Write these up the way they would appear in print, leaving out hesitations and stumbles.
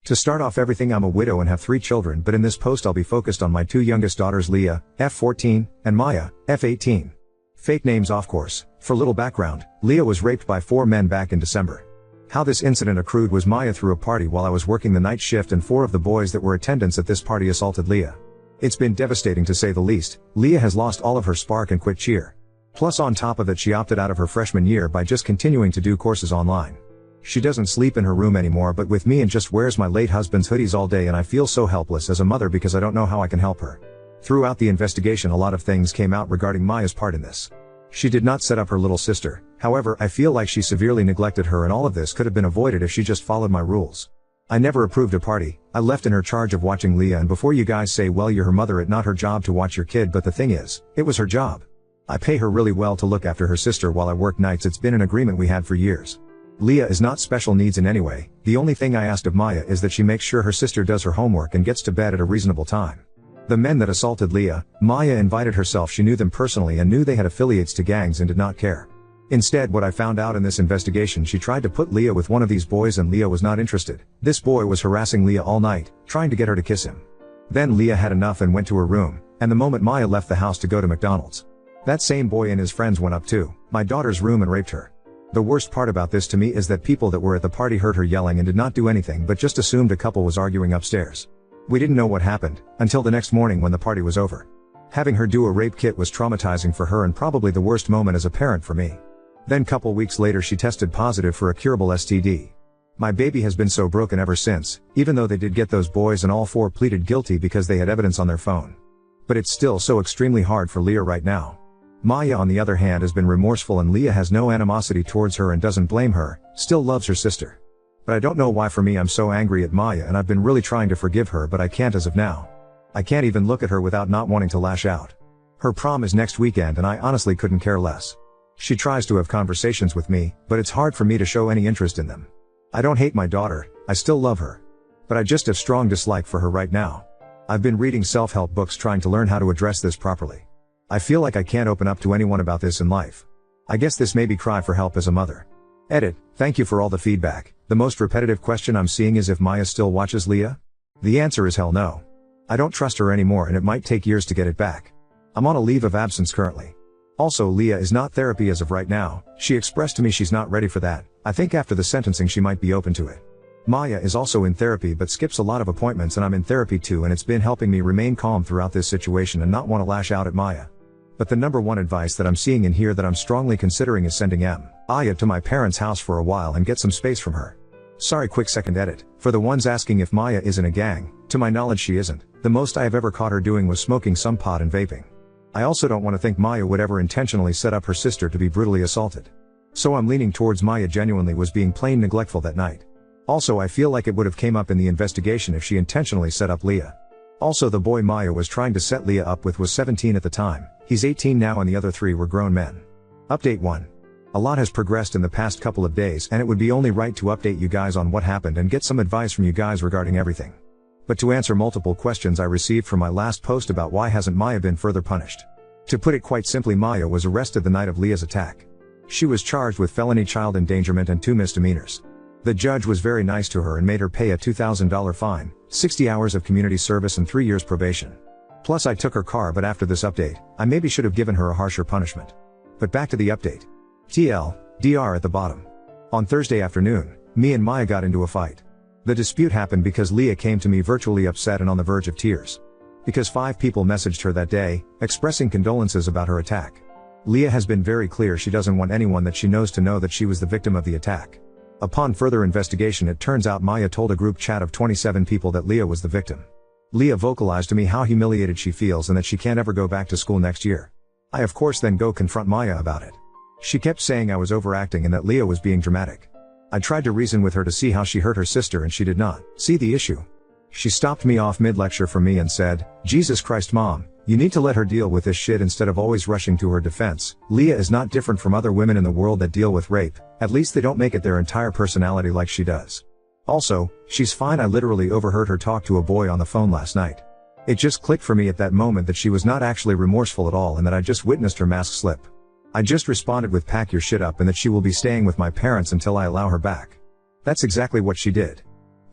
To start off everything, I'm a widow and have 3 children, but in this post I'll be focused on my 2 youngest daughters, Leah, F14, and Maya, F18. Fake names off course. For little background, Leah was raped by 4 men back in December. How this incident accrued was Maya threw a party while I was working the night shift, and 4 of the boys that were attendants at this party assaulted Leah. It's been devastating to say the least. Leah has lost all of her spark and quit cheer. Plus on top of it, she opted out of her freshman year by just continuing to do courses online. She doesn't sleep in her room anymore but with me, and just wears my late husband's hoodies all day, and I feel so helpless as a mother because I don't know how I can help her. Throughout the investigation a lot of things came out regarding Maya's part in this. She did not set up her little sister, however I feel like she severely neglected her, and all of this could have been avoided if she just followed my rules. I never approved a party. I left in her charge of watching Leah, and before you guys say well you're her mother, it's not her job to watch your kid, but the thing is, it was her job. I pay her really well to look after her sister while I work nights. It's been an agreement we had for years. Leah is not special needs in any way. The only thing I asked of Maya is that she makes sure her sister does her homework and gets to bed at a reasonable time. The men that assaulted Leah, Maya invited herself. She knew them personally and knew they had affiliates to gangs and did not care. Instead, what I found out in this investigation, she tried to put Leah with one of these boys and Leah was not interested. This boy was harassing Leah all night, trying to get her to kiss him. Then Leah had enough and went to her room, and the moment Maya left the house to go to McDonald's, that same boy and his friends went up to my daughter's room and raped her. The worst part about this to me is that people that were at the party heard her yelling and did not do anything but just assumed a couple was arguing upstairs. We didn't know what happened until the next morning when the party was over. Having her do a rape kit was traumatizing for her and probably the worst moment as a parent for me. Then couple weeks later she tested positive for a curable STD. My baby has been so broken ever since, even though they did get those boys and all 4 pleaded guilty because they had evidence on their phone. But it's still so extremely hard for Leah right now. Maya on the other hand has been remorseful, and Leah has no animosity towards her and doesn't blame her, still loves her sister. But I don't know why for me I'm so angry at Maya, and I've been really trying to forgive her but I can't as of now. I can't even look at her without not wanting to lash out. Her prom is next weekend and I honestly couldn't care less. She tries to have conversations with me, but it's hard for me to show any interest in them. I don't hate my daughter, I still love her. But I just have strong dislike for her right now. I've been reading self-help books trying to learn how to address this properly. I feel like I can't open up to anyone about this in life. I guess this may be cry for help as a mother. Edit. Thank you for all the feedback. The most repetitive question I'm seeing is if Maya still watches Leah? The answer is hell no. I don't trust her anymore and it might take years to get it back. I'm on a leave of absence currently. Also, Leah is not therapy as of right now. She expressed to me she's not ready for that. I think after the sentencing she might be open to it. Maya is also in therapy but skips a lot of appointments, and I'm in therapy too, and it's been helping me remain calm throughout this situation and not want to lash out at Maya. But the number one advice that I'm seeing in here that I'm strongly considering is sending Maya to my parents' house for a while and get some space from her. Sorry, quick second edit. For the ones asking if Maya is in a gang, to my knowledge she isn't. The most I have ever caught her doing was smoking some pot and vaping. I also don't want to think Maya would ever intentionally set up her sister to be brutally assaulted. So I'm leaning towards Maya genuinely was being plain neglectful that night. Also, I feel like it would have came up in the investigation if she intentionally set up Leah. Also, the boy Maya was trying to set Leah up with was 17 at the time. He's 18 now and the other 3 were grown men. Update 1. A lot has progressed in the past couple of days and it would be only right to update you guys on what happened and get some advice from you guys regarding everything. But to answer multiple questions I received from my last post about why hasn't Maya been further punished. To put it quite simply, Maya was arrested the night of Leah's attack. She was charged with felony child endangerment and 2 misdemeanors. The judge was very nice to her and made her pay a $2,000 fine, 60 hours of community service and 3 years probation. Plus I took her car, but after this update, I maybe should have given her a harsher punishment. But back to the update. TLDR at the bottom. On Thursday afternoon, me and Maya got into a fight. The dispute happened because Leah came to me virtually upset and on the verge of tears. Because 5 people messaged her that day, expressing condolences about her attack. Leah has been very clear she doesn't want anyone that she knows to know that she was the victim of the attack. Upon further investigation it turns out Maya told a group chat of 27 people that Leah was the victim. Leah vocalized to me how humiliated she feels and that she can't ever go back to school next year. I of course then go confront Maya about it. She kept saying I was overacting and that Leah was being dramatic. I tried to reason with her to see how she hurt her sister and she did not see the issue. She stopped me off mid-lecture from me and said, "Jesus Christ Mom, you need to let her deal with this shit instead of always rushing to her defense. Leah is not different from other women in the world that deal with rape, at least they don't make it their entire personality like she does. Also, she's fine." I literally overheard her talk to a boy on the phone last night. It just clicked for me at that moment that she was not actually remorseful at all and that I just witnessed her mask slip. I just responded with "pack your shit up" and that she will be staying with my parents until I allow her back. That's exactly what she did.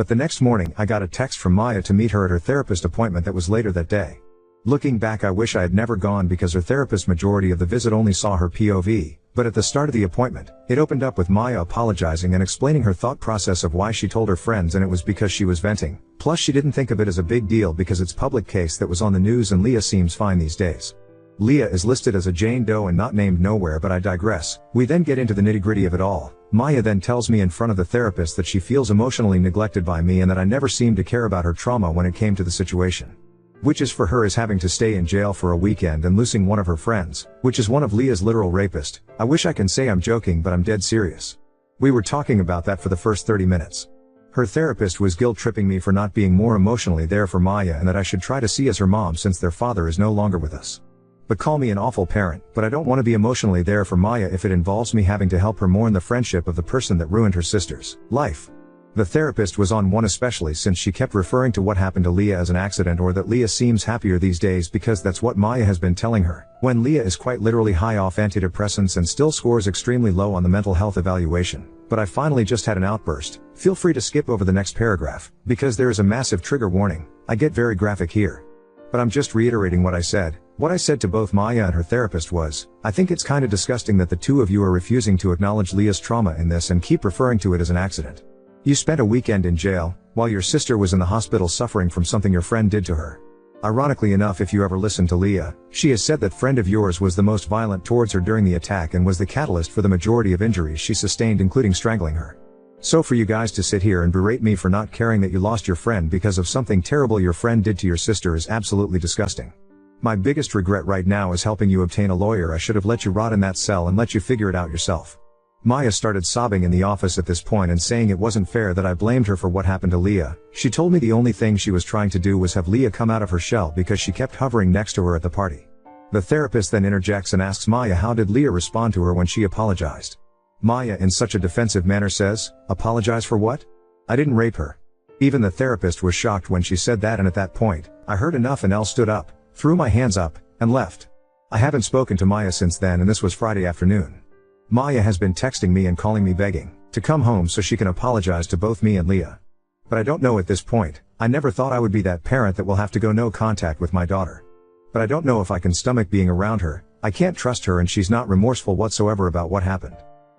But the next morning I got a text from Maya to meet her at her therapist appointment that was later that day. Looking back, I wish I had never gone because her therapist majority of the visit only saw her POV, but at the start of the appointment, it opened up with Maya apologizing and explaining her thought process of why she told her friends, and it was because she was venting. Plus she didn't think of it as a big deal because it's public case that was on the news and Leah seems fine these days. Leah is listed as a Jane Doe and not named nowhere, but I digress. We then get into the nitty-gritty of it all. Maya then tells me in front of the therapist that she feels emotionally neglected by me and that I never seemed to care about her trauma when it came to the situation. Which is for her is having to stay in jail for a weekend and losing one of her friends, which is one of Leah's literal rapist. I wish I can say I'm joking, but I'm dead serious. We were talking about that for the first 30 minutes. Her therapist was guilt-tripping me for not being more emotionally there for Maya and that I should try to see as her mom since their father is no longer with us. But call me an awful parent, but I don't want to be emotionally there for Maya if it involves me having to help her mourn the friendship of the person that ruined her sister's life. The therapist was on one, especially since she kept referring to what happened to Leah as an accident, or that Leah seems happier these days because that's what Maya has been telling her, when Leah is quite literally high off antidepressants and still scores extremely low on the mental health evaluation. But I finally just had an outburst. Feel free to skip over the next paragraph, because there is a massive trigger warning. I get very graphic here. But I'm just reiterating what I said. What I said to both Maya and her therapist was, I think it's kinda disgusting that the two of you are refusing to acknowledge Leah's trauma in this and keep referring to it as an accident. You spent a weekend in jail, while your sister was in the hospital suffering from something your friend did to her. Ironically enough, if you ever listen to Leah, she has said that friend of yours was the most violent towards her during the attack and was the catalyst for the majority of injuries she sustained, including strangling her. So for you guys to sit here and berate me for not caring that you lost your friend because of something terrible your friend did to your sister is absolutely disgusting. My biggest regret right now is helping you obtain a lawyer. I should have let you rot in that cell and let you figure it out yourself. Maya started sobbing in the office at this point and saying it wasn't fair that I blamed her for what happened to Leah. She told me the only thing she was trying to do was have Leah come out of her shell because she kept hovering next to her at the party. The therapist then interjects and asks Maya how did Leah respond to her when she apologized. Maya in such a defensive manner says, apologize for what? I didn't rape her. Even the therapist was shocked when she said that, and at that point, I heard enough and stood up, threw my hands up, and left. I haven't spoken to Maya since then, and this was Friday afternoon. Maya has been texting me and calling me begging to come home so she can apologize to both me and Leah. But I don't know at this point. I never thought I would be that parent that will have to go no contact with my daughter. But I don't know if I can stomach being around her. I can't trust her and she's not remorseful whatsoever about what happened.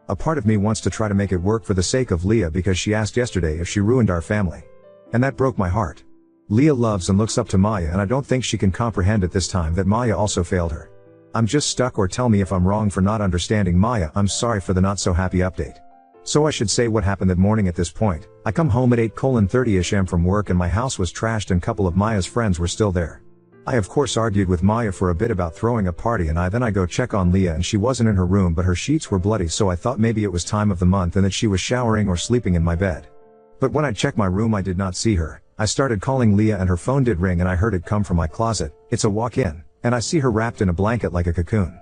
A part of me wants to try to make it work for the sake of Leah because she asked yesterday if she ruined our family. And that broke my heart. Leah loves and looks up to Maya, and I don't think she can comprehend at this time that Maya also failed her. I'm just stuck, or tell me if I'm wrong for not understanding Maya. I'm sorry for the not so happy update. So I should say what happened that morning at this point. I come home at 8:30ish am from work and my house was trashed and couple of Maya's friends were still there. I of course argued with Maya for a bit about throwing a party, and then I go check on Leah and she wasn't in her room but her sheets were bloody, so I thought maybe it was time of the month and that she was showering or sleeping in my bed. But when I checked my room I did not see her. I started calling Leah and her phone did ring and I heard it come from my closet. It's a walk-in. And I see her wrapped in a blanket like a cocoon.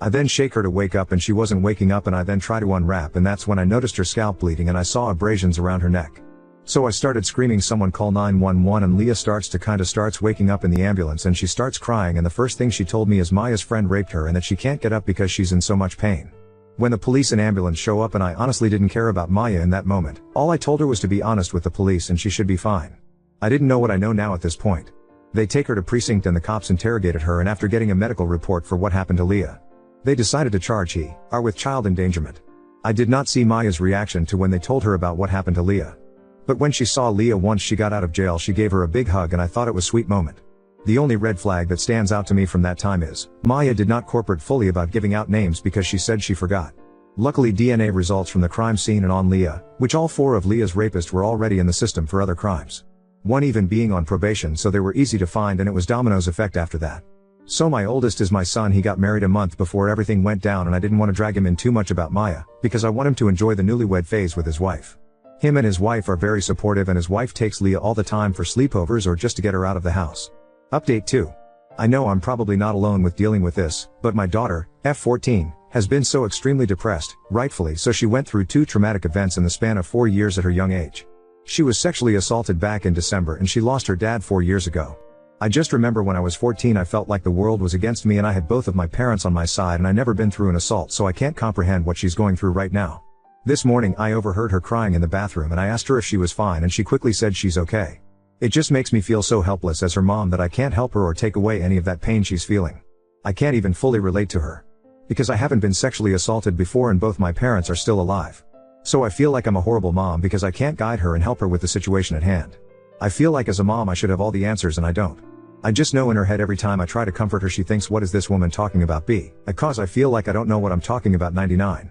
I then shake her to wake up and she wasn't waking up, and I then try to unwrap, and that's when I noticed her scalp bleeding and I saw abrasions around her neck. So I started screaming someone call 911, and Leah starts waking up in the ambulance and she starts crying, and the first thing she told me is Maya's friend raped her and that she can't get up because she's in so much pain. When the police and ambulance show up, and I honestly didn't care about Maya in that moment. All I told her was to be honest with the police and she should be fine. I didn't know what I know now at this point. They take her to precinct and the cops interrogated her, and after getting a medical report for what happened to Leah, they decided to charge her with child endangerment. I did not see Maya's reaction to when they told her about what happened to Leah. But when she saw Leah once she got out of jail, she gave her a big hug and I thought it was a sweet moment. The only red flag that stands out to me from that time is, Maya did not cooperate fully about giving out names because she said she forgot. Luckily DNA results from the crime scene and on Leah, which all 4 of Leah's rapists were already in the system for other crimes. One even being on probation, so they were easy to find, and it was dominoes effect after that. So my oldest is my son. He got married a month before everything went down, and I didn't want to drag him in too much about Maya, because I want him to enjoy the newlywed phase with his wife. Him and his wife are very supportive, and his wife takes Leah all the time for sleepovers or just to get her out of the house. Update 2. I know I'm probably not alone with dealing with this, but my daughter, F14, has been so extremely depressed, rightfully so. She went through 2 traumatic events in the span of 4 years at her young age. She was sexually assaulted back in December and she lost her dad 4 years ago. I just remember when I was 14 I felt like the world was against me, and I had both of my parents on my side, and I never been through an assault, so I can't comprehend what she's going through right now. This morning I overheard her crying in the bathroom and I asked her if she was fine and she quickly said she's okay. It just makes me feel so helpless as her mom that I can't help her or take away any of that pain she's feeling. I can't even fully relate to her. Because I haven't been sexually assaulted before and both my parents are still alive. So I feel like I'm a horrible mom because I can't guide her and help her with the situation at hand. I feel like as a mom I should have all the answers and I don't. I just know in her head every time I try to comfort her she thinks, what is this woman talking about? Because I feel like I don't know what I'm talking about 99%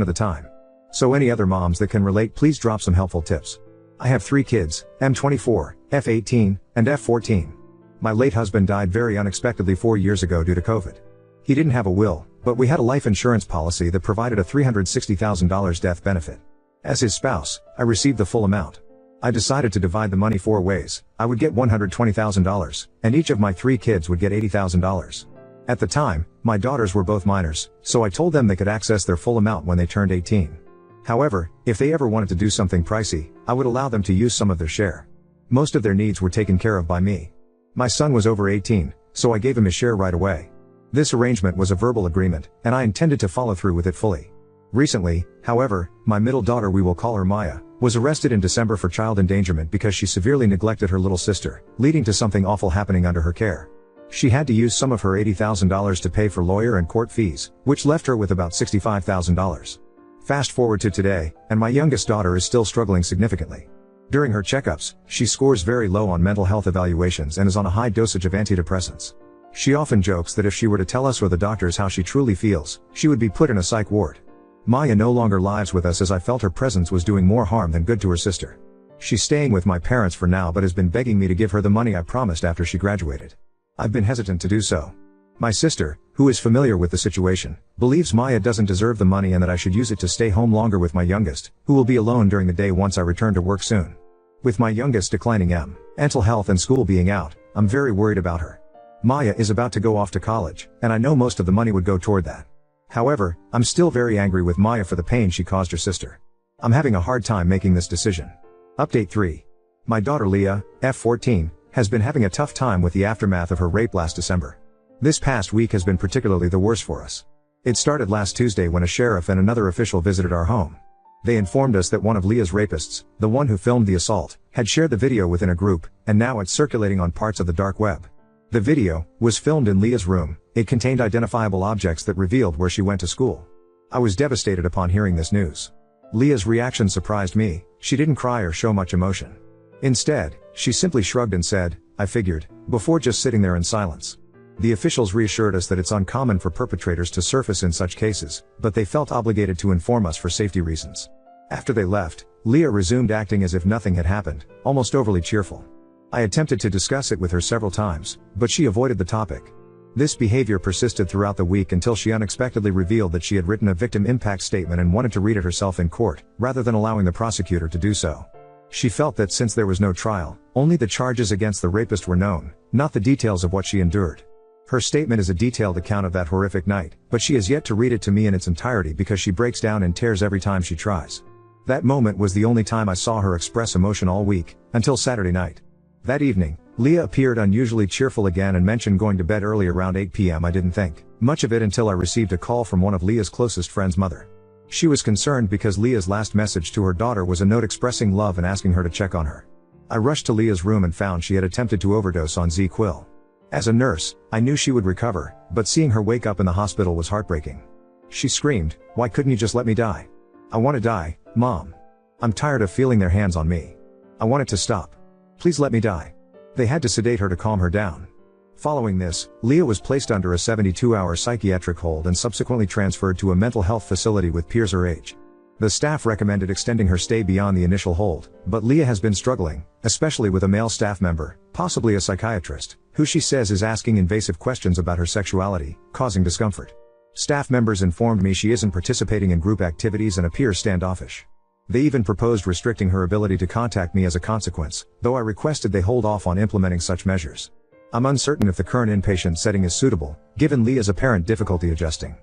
of the time. So any other moms that can relate, please drop some helpful tips. I have 3 kids, M24, F18, and F14. My late husband died very unexpectedly 4 years ago due to COVID. He didn't have a will, but we had a life insurance policy that provided a $360,000 death benefit. As his spouse, I received the full amount. I decided to divide the money 4 ways. I would get $120,000, and each of my 3 kids would get $80,000. At the time, my daughters were both minors, so I told them they could access their full amount when they turned 18. However, if they ever wanted to do something pricey, I would allow them to use some of their share. Most of their needs were taken care of by me. My son was over 18, so I gave him his share right away. This arrangement was a verbal agreement, and I intended to follow through with it fully. Recently, however, my middle daughter, we will call her Maya, was arrested in December for child endangerment because she severely neglected her little sister, leading to something awful happening under her care. She had to use some of her $80,000 to pay for lawyer and court fees, which left her with about $65,000. Fast forward to today, and my youngest daughter is still struggling significantly. During her checkups, she scores very low on mental health evaluations and is on a high dosage of antidepressants. She often jokes that if she were to tell us or the doctors how she truly feels, she would be put in a psych ward. Maya no longer lives with us as I felt her presence was doing more harm than good to her sister. She's staying with my parents for now but has been begging me to give her the money I promised after she graduated. I've been hesitant to do so. My sister, who is familiar with the situation, believes Maya doesn't deserve the money and that I should use it to stay home longer with my youngest, who will be alone during the day once I return to work soon. With my youngest declining mental health and school being out, I'm very worried about her. Maya is about to go off to college, and I know most of the money would go toward that. However, I'm still very angry with Maya for the pain she caused her sister. I'm having a hard time making this decision. Update 3. My daughter Leah, F14, has been having a tough time with the aftermath of her rape last December. This past week has been particularly the worst for us. It started last Tuesday when a sheriff and another official visited our home. They informed us that one of Leah's rapists, the one who filmed the assault, had shared the video within a group, and now it's circulating on parts of the dark web. The video was filmed in Leah's room. It contained identifiable objects that revealed where she went to school. I was devastated upon hearing this news. Leah's reaction surprised me. She didn't cry or show much emotion. Instead, she simply shrugged and said, "I figured," before just sitting there in silence. The officials reassured us that it's uncommon for perpetrators to surface in such cases, but they felt obligated to inform us for safety reasons. After they left, Leah resumed acting as if nothing had happened, almost overly cheerful. I attempted to discuss it with her several times, but she avoided the topic. This behavior persisted throughout the week until she unexpectedly revealed that she had written a victim impact statement and wanted to read it herself in court, rather than allowing the prosecutor to do so. She felt that since there was no trial, only the charges against the rapist were known, not the details of what she endured. Her statement is a detailed account of that horrific night, but she has yet to read it to me in its entirety because she breaks down in tears every time she tries. That moment was the only time I saw her express emotion all week, until Saturday night. That evening, Leah appeared unusually cheerful again and mentioned going to bed early around 8 p.m. I didn't think much of it until I received a call from one of Leah's closest friends' mother. She was concerned because Leah's last message to her daughter was a note expressing love and asking her to check on her. I rushed to Leah's room and found she had attempted to overdose on ZzzQuil. As a nurse, I knew she would recover, but seeing her wake up in the hospital was heartbreaking. She screamed, "Why couldn't you just let me die? I want to die, Mom. I'm tired of feeling their hands on me. I want it to stop. Please let me die." They had to sedate her to calm her down. Following this, Leah was placed under a 72-hour psychiatric hold and subsequently transferred to a mental health facility with peers her age. The staff recommended extending her stay beyond the initial hold, but Leah has been struggling, especially with a male staff member, possibly a psychiatrist, who she says is asking invasive questions about her sexuality, causing discomfort. Staff members informed me she isn't participating in group activities and appears standoffish. They even proposed restricting her ability to contact me as a consequence, though I requested they hold off on implementing such measures. I'm uncertain if the current inpatient setting is suitable, given Leah's apparent difficulty adjusting.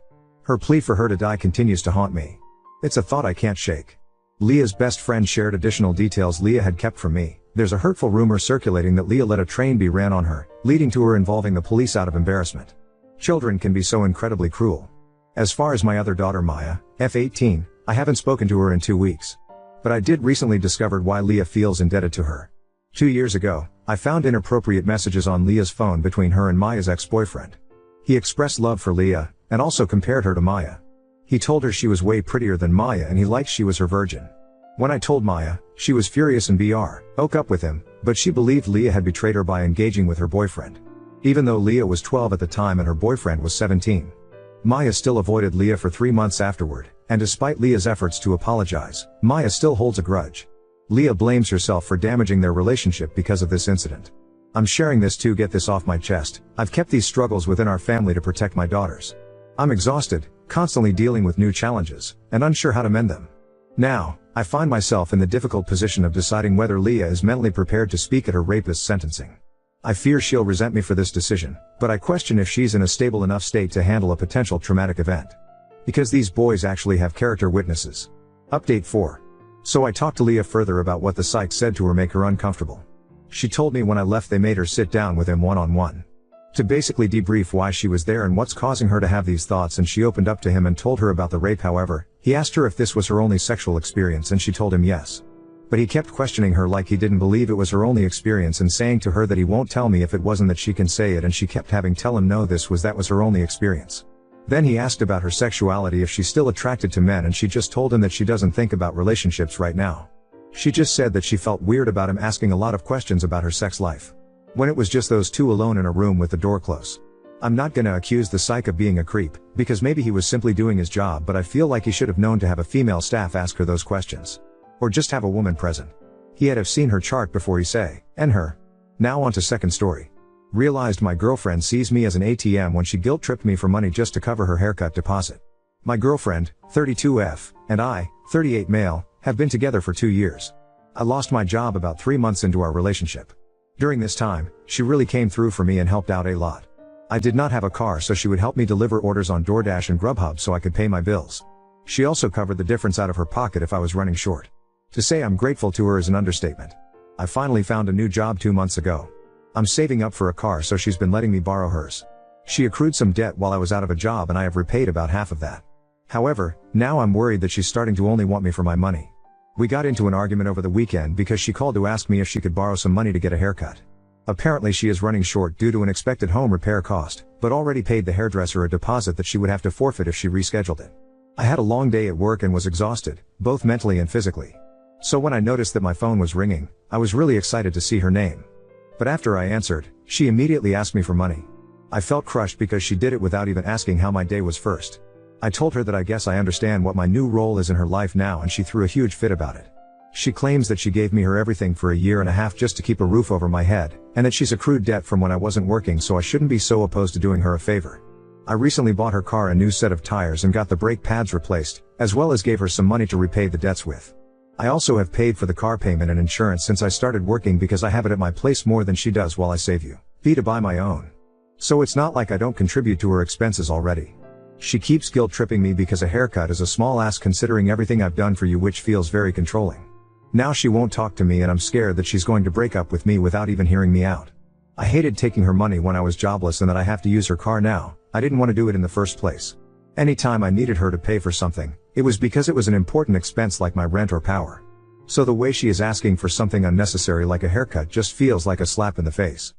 Her plea for her to die continues to haunt me. It's a thought I can't shake. Leah's best friend shared additional details Leah had kept from me. There's a hurtful rumor circulating that Leah let a train be ran on her, leading to her involving the police out of embarrassment. Children can be so incredibly cruel. As far as my other daughter Maya, F18, I haven't spoken to her in 2 weeks. But I did recently discover why Leah feels indebted to her. 2 years ago, I found inappropriate messages on Leah's phone between her and Maya's ex-boyfriend. He expressed love for Leah, and also compared her to Maya. He told her she was way prettier than Maya and he liked she was her virgin. When I told Maya, she was furious and broke up with him, but she believed Leah had betrayed her by engaging with her boyfriend. Even though Leah was 12 at the time and her boyfriend was 17. Maya still avoided Leah for 3 months afterward, and despite Leah's efforts to apologize, Maya still holds a grudge. Leah blames herself for damaging their relationship because of this incident. I'm sharing this to get this off my chest. I've kept these struggles within our family to protect my daughters. I'm exhausted, constantly dealing with new challenges, and unsure how to mend them. Now, I find myself in the difficult position of deciding whether Leah is mentally prepared to speak at her rapist's sentencing. I fear she'll resent me for this decision, but I question if she's in a stable enough state to handle a potential traumatic event. Because these boys actually have character witnesses. Update 4. So I talked to Leah further about what the psych said to her make her uncomfortable. She told me when I left they made her sit down with him one-on-one. To basically debrief why she was there and what's causing her to have these thoughts, and she opened up to him and told her about the rape. However, he asked her if this was her only sexual experience and she told him yes. But he kept questioning her like he didn't believe it was her only experience and saying to her that he won't tell me if it wasn't, that she can say it, and she kept having tell him no, that was her only experience. Then he asked about her sexuality, if she's still attracted to men, and she just told him that she doesn't think about relationships right now. She just said that she felt weird about him asking a lot of questions about her sex life. When it was just those two alone in a room with the door closed. I'm not gonna accuse the psych of being a creep, because maybe he was simply doing his job, but I feel like he should have known to have a female staff ask her those questions. Or just have a woman present. He had have seen her chart before he say, and her. Now on to second story. Realized my girlfriend sees me as an ATM when she guilt-tripped me for money just to cover her haircut deposit. My girlfriend, 32F, and I, 38 male, have been together for 2 years. I lost my job about 3 months into our relationship. During this time, she really came through for me and helped out a lot. I did not have a car, so she would help me deliver orders on DoorDash and Grubhub so I could pay my bills. She also covered the difference out of her pocket if I was running short. To say I'm grateful to her is an understatement. I finally found a new job 2 months ago. I'm saving up for a car, so she's been letting me borrow hers. She accrued some debt while I was out of a job and I have repaid about half of that. However, now I'm worried that she's starting to only want me for my money. We got into an argument over the weekend because she called to ask me if she could borrow some money to get a haircut. Apparently she is running short due to an expected home repair cost, but already paid the hairdresser a deposit that she would have to forfeit if she rescheduled it. I had a long day at work and was exhausted, both mentally and physically. So when I noticed that my phone was ringing, I was really excited to see her name. But after I answered, she immediately asked me for money. I felt crushed because she did it without even asking how my day was first. I told her that I guess I understand what my new role is in her life now, and she threw a huge fit about it. She claims that she gave me her everything for 1.5 years just to keep a roof over my head, and that she's accrued debt from when I wasn't working, so I shouldn't be so opposed to doing her a favor. I recently bought her car a new set of tires and got the brake pads replaced, as well as gave her some money to repay the debts with. I also have paid for the car payment and insurance since I started working because I have it at my place more than she does while I save to buy my own. So it's not like I don't contribute to her expenses already. She keeps guilt-tripping me because a haircut is a small ask considering everything I've done for you, which feels very controlling. Now she won't talk to me and I'm scared that she's going to break up with me without even hearing me out. I hated taking her money when I was jobless and that I have to use her car now. I didn't want to do it in the first place. Anytime I needed her to pay for something, it was because it was an important expense like my rent or power. So the way she is asking for something unnecessary like a haircut just feels like a slap in the face.